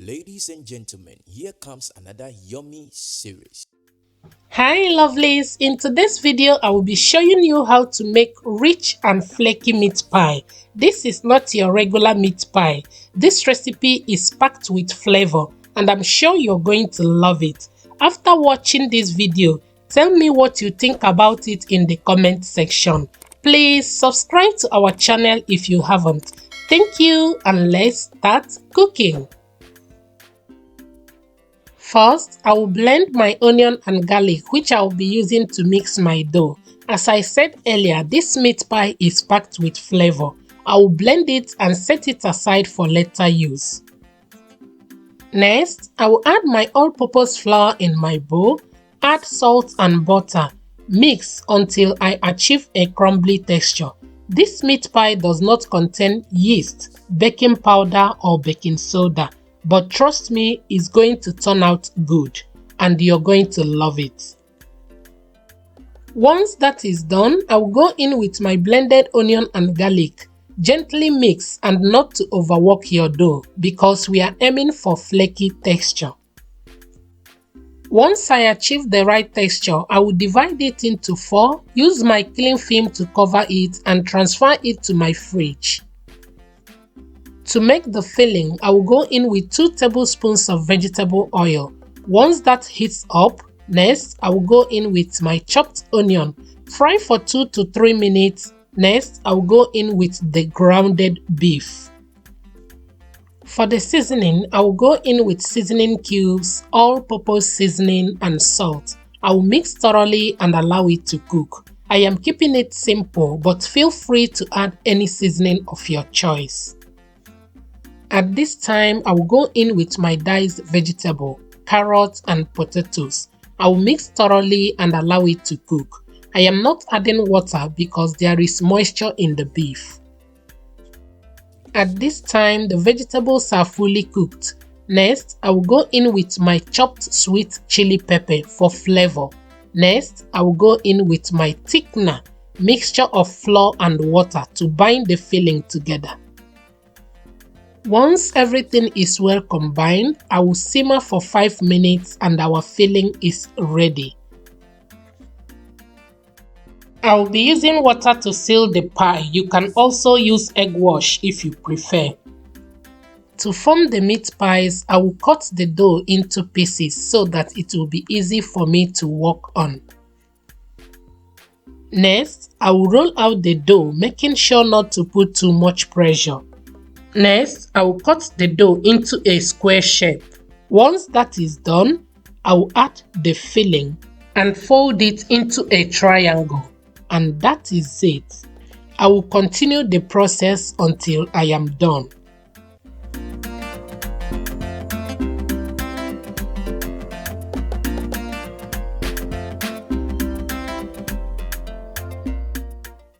Ladies and gentlemen, here comes another yummy series. Hi lovelies, in today's video I will be showing you how to make rich and flaky meat pie. This is not your regular meat pie. This recipe is packed with flavor and I'm sure you're going to love it. After watching this video, tell me what you think about it in the comment section. Please subscribe to our channel if you haven't. Thank you and let's start cooking. First, I will blend my onion and garlic, which I will be using to mix my dough. As I said earlier, this meat pie is packed with flavor. I will blend it and set it aside for later use. Next, I will add my all-purpose flour in my bowl, add salt and butter, mix until I achieve a crumbly texture. This meat pie does not contain yeast, baking powder or baking soda. But trust me, it's going to turn out good and you're going to love it. Once that is done, I will go in with my blended onion and garlic. Gently mix and not to overwork your dough because we are aiming for flaky texture. Once I achieve the right texture, I will divide it into 4, use my cling film to cover it and transfer it to my fridge. To make the filling, I will go in with 2 tablespoons of vegetable oil. Once that heats up, next I will go in with my chopped onion. Fry for 2 to 3 minutes. Next, I will go in with the grounded beef. For the seasoning, I will go in with seasoning cubes, all-purpose seasoning and salt. I will mix thoroughly and allow it to cook. I am keeping it simple, but feel free to add any seasoning of your choice. At this time, I will go in with my diced vegetable, carrots and potatoes. I will mix thoroughly and allow it to cook. I am not adding water because there is moisture in the beef. At this time, the vegetables are fully cooked. Next, I will go in with my chopped sweet chili pepper for flavor. Next, I will go in with my thickener, mixture of flour and water to bind the filling together. Once everything is well combined, I will simmer for 5 minutes and our filling is ready. I will be using water to seal the pie. You can also use egg wash if you prefer. To form the meat pies, I will cut the dough into pieces so that it will be easy for me to work on. Next, I will roll out the dough, making sure not to put too much pressure. Next, I will cut the dough into a square shape. Once that is done, I will add the filling and fold it into a triangle. And that is it. I will continue the process until I am done.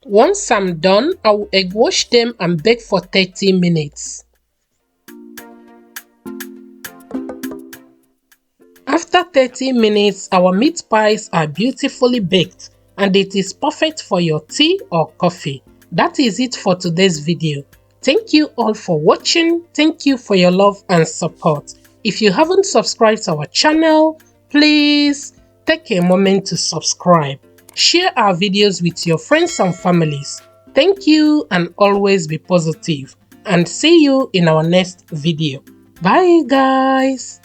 Once I'm done, I will egg wash them and bake for 30 minutes. After 30 minutes, our meat pies are beautifully baked and it is perfect for your tea or coffee. That is it for today's video. Thank you all for watching. Thank you for your love and support. If you haven't subscribed to our channel, please take a moment to subscribe. Share our videos with your friends and families. Thank you and always be positive. And see you in our next video. Bye guys.